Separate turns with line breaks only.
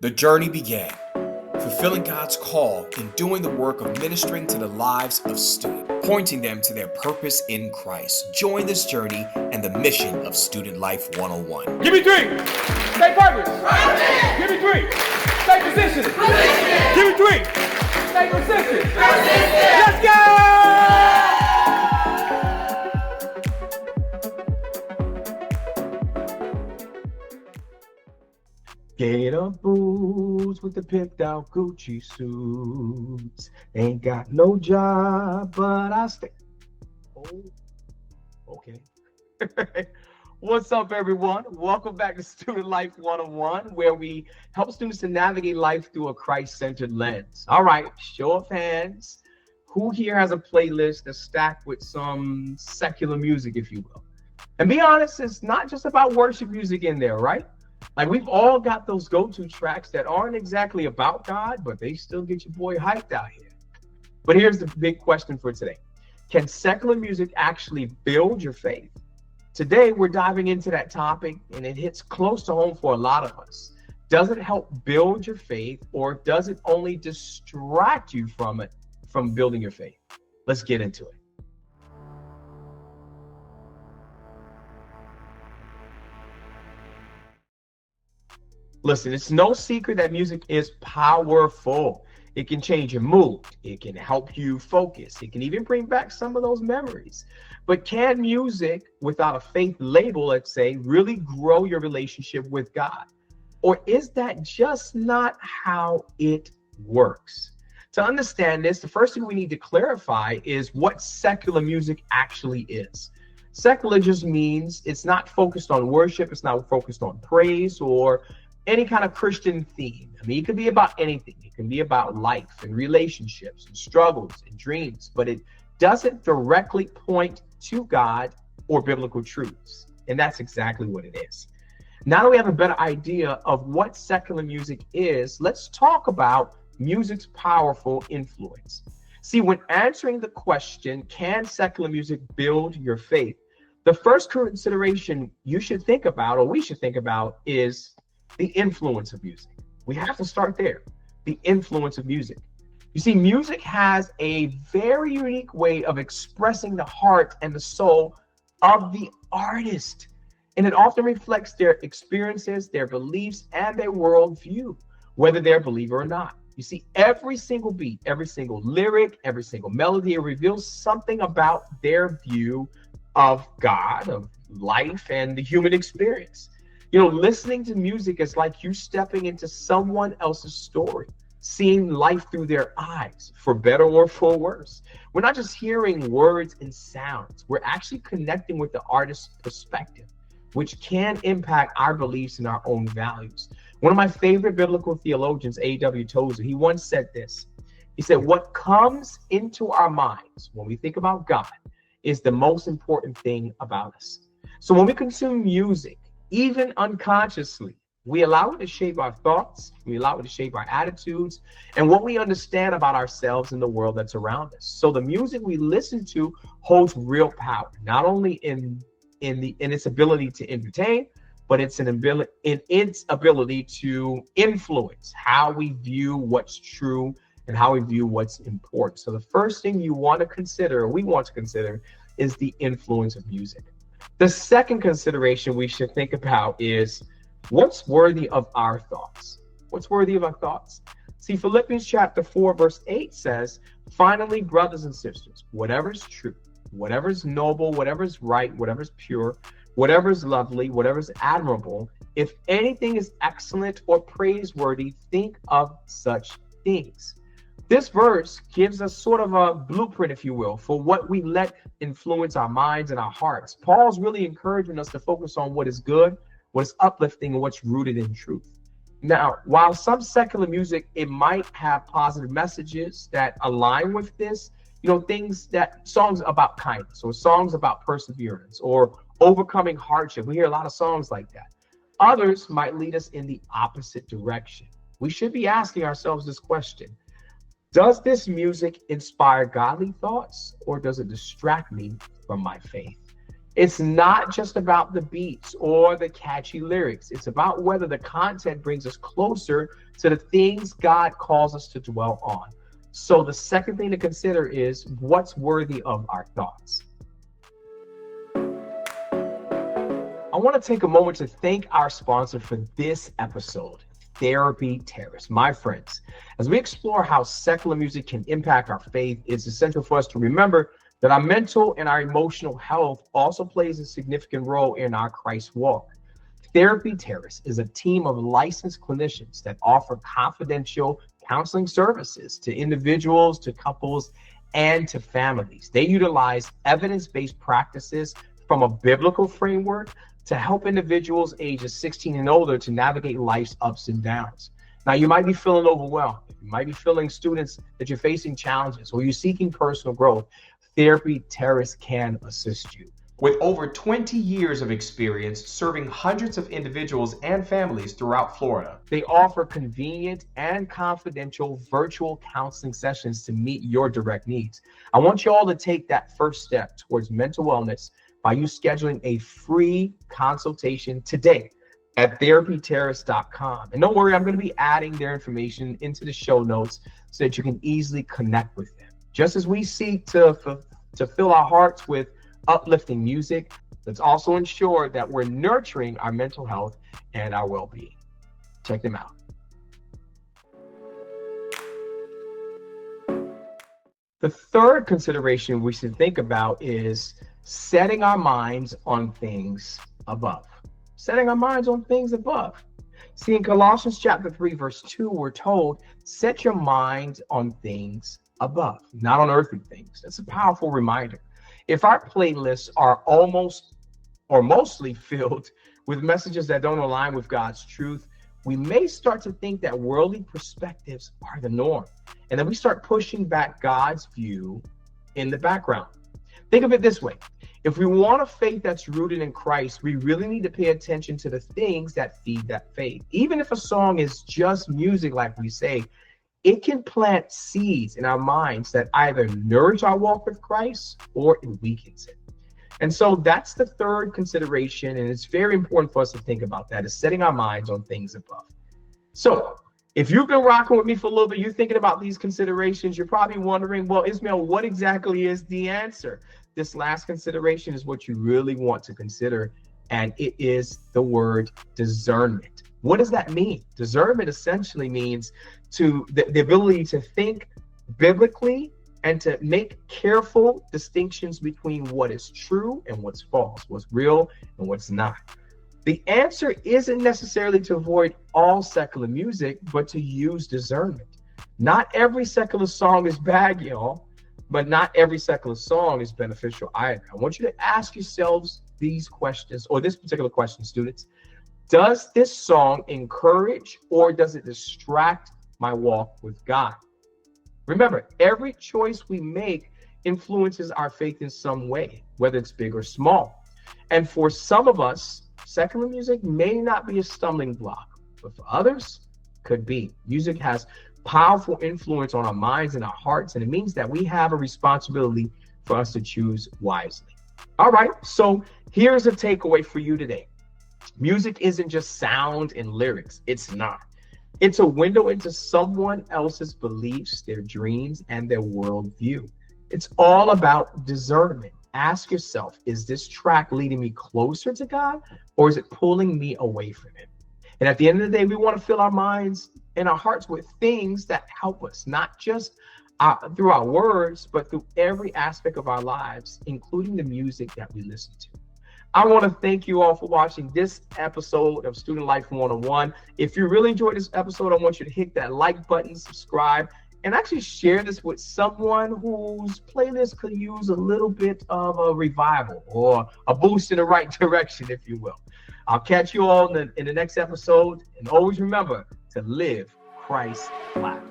The journey began, fulfilling God's call and doing the work of ministering to the lives of students, pointing them to their purpose in Christ. Join this journey and the mission of Student Life 101.
Give me three. Stay purpose. Give me three. Stay position. Give me three. Stay persistent. Let's go! Gator boots with the pimped out Gucci suits. Ain't got no job, but I stay. Oh, okay. What's up, everyone? Welcome back to Student Life 101, where we help students to navigate life through a Christ-centered lens. All right, show of hands. Who here has a playlist that's stacked with some secular music, if you will? And be honest, it's not just about worship music in there, right? Like, we've all got those go-to tracks that aren't exactly about God, but they still get your boy hyped out here. But here's the big question for today. Can secular music actually build your faith? Today, we're diving into that topic, and it hits close to home for a lot of us. Does it help build your faith, or does it only distract you from building your faith? Let's get into it. Listen, it's no secret that music is powerful. It can change your mood. It can help you focus. It can even bring back some of those memories. But can music, without a faith label, let's say, really grow your relationship with God? Or is that just not how it works? To understand this, the first thing we need to clarify is what secular music actually is. Secular just means it's not focused on worship. It's not focused on praise or any kind of Christian theme. I mean, it could be about anything. It can be about life and relationships and struggles and dreams, but it doesn't directly point to God or biblical truths. And that's exactly what it is. Now that we have a better idea of what secular music is, let's talk about music's powerful influence. See, when answering the question, can secular music build your faith? The first consideration you should think about, or we should think about, is the influence of music. We have to start there. The influence of music. You see, music has a very unique way of expressing the heart and the soul of the artist. And it often reflects their experiences, their beliefs, and their worldview, whether they're a believer or not. You see, every single beat, every single lyric, every single melody, it reveals something about their view of God, of life, and the human experience. You know, listening to music is like you stepping into someone else's story, seeing life through their eyes, for better or for worse. We're not just hearing words and sounds. We're actually connecting with the artist's perspective, which can impact our beliefs and our own values. One of my favorite biblical theologians, A.W. Tozer, he once said this. He said, what comes into our minds when we think about God is the most important thing about us. So when we consume music, even unconsciously, we allow it to shape our thoughts, we allow it to shape our attitudes, and what we understand about ourselves and the world that's around us. So the music we listen to holds real power, not only in its ability to entertain, but in its ability to influence how we view what's true and how we view what's important. So the first thing you want to consider, or we want to consider, is the influence of music. The second consideration we should think about is what's worthy of our thoughts. What's worthy of our thoughts? See, Philippians chapter 4, verse 8 says, finally, brothers and sisters, whatever is true, whatever is noble, whatever is right, whatever is pure, whatever is lovely, whatever is admirable, if anything is excellent or praiseworthy, think of such things. This verse gives us sort of a blueprint, if you will, for what we let influence our minds and our hearts. Paul's really encouraging us to focus on what is good, what is uplifting, and what's rooted in truth. Now, while some secular music, it might have positive messages that align with this, songs about kindness or songs about perseverance or overcoming hardship. We hear a lot of songs like that. Others might lead us in the opposite direction. We should be asking ourselves this question. Does this music inspire godly thoughts, or does it distract me from my faith? It's not just about the beats or the catchy lyrics. It's about whether the content brings us closer to the things God calls us to dwell on. So the second thing to consider is what's worthy of our thoughts. I want to take a moment to thank our sponsor for this episode, Terrace. My friends, as we explore how secular music can impact our faith, it's essential for us to remember that our mental and our emotional health also plays a significant role in our Christ walk. Terrace is a team of licensed clinicians that offer confidential counseling services to individuals, to couples, and to families. They utilize evidence-based practices from a biblical framework to help individuals ages 16 and older to navigate life's ups and downs. Now, you might be feeling overwhelmed. You might be feeling students that you're facing challenges, or you're seeking personal growth. Terrace can assist you.
With over 20 years of experience serving hundreds of individuals and families throughout Florida,
they offer convenient and confidential virtual counseling sessions to meet your direct needs. I want you all to take that first step towards mental wellness by you scheduling a free consultation today at therapyterrace.com. And don't worry, I'm going to be adding their information into the show notes so that you can easily connect with them. Just as we seek to fill our hearts with uplifting music, let's also ensure that we're nurturing our mental health and our well-being. Check them out. The third consideration we should think about is setting our minds on things above. Setting our minds on things above. See, in Colossians chapter 3, verse 2, we're told, set your mind on things above, not on earthly things. That's a powerful reminder. If our playlists are almost or mostly filled with messages that don't align with God's truth, we may start to think that worldly perspectives are the norm. And then we start pushing back God's view in the background. Think of it this way. If we want a faith that's rooted in Christ, we really need to pay attention to the things that feed that faith. Even if a song is just music, like we say, it can plant seeds in our minds that either nourish our walk with Christ or it weakens it. And so that's the third consideration, and it's very important for us to think about that, is setting our minds on things above. So if you've been rocking with me for a little bit, you're thinking about these considerations, you're probably wondering, well, Ismail, what exactly is the answer? This last consideration is what you really want to consider, and it is the word discernment. What does that mean? Discernment essentially means the ability to think biblically and to make careful distinctions between what is true and what's false, what's real and what's not. The answer isn't necessarily to avoid all secular music, but to use discernment. Not every secular song is bad, y'all, but not every secular song is beneficial either. I want you to ask yourselves these questions, or this particular question, students. Does this song encourage or does it distract my walk with God? Remember, every choice we make influences our faith in some way, whether it's big or small. And for some of us, secular music may not be a stumbling block, but for others, could be. Music has powerful influence on our minds and our hearts, and it means that we have a responsibility for us to choose wisely. All right, so here's a takeaway for you today. Music isn't just sound and lyrics. It's not. It's a window into someone else's beliefs, their dreams, and their worldview. It's all about discernment. Ask yourself, is this track leading me closer to God, or is it pulling me away from Him? And at the end of the day, we want to fill our minds and our hearts with things that help us, not just through our words, but through every aspect of our lives, including the music that we listen to. I want to thank you all for watching this episode of Student Life 101. If you really enjoyed this episode, I want you to hit that like button, subscribe, and actually share this with someone whose playlist could use a little bit of a revival or a boost in the right direction, if you will. I'll catch you all in the next episode. And always remember to live Christ life.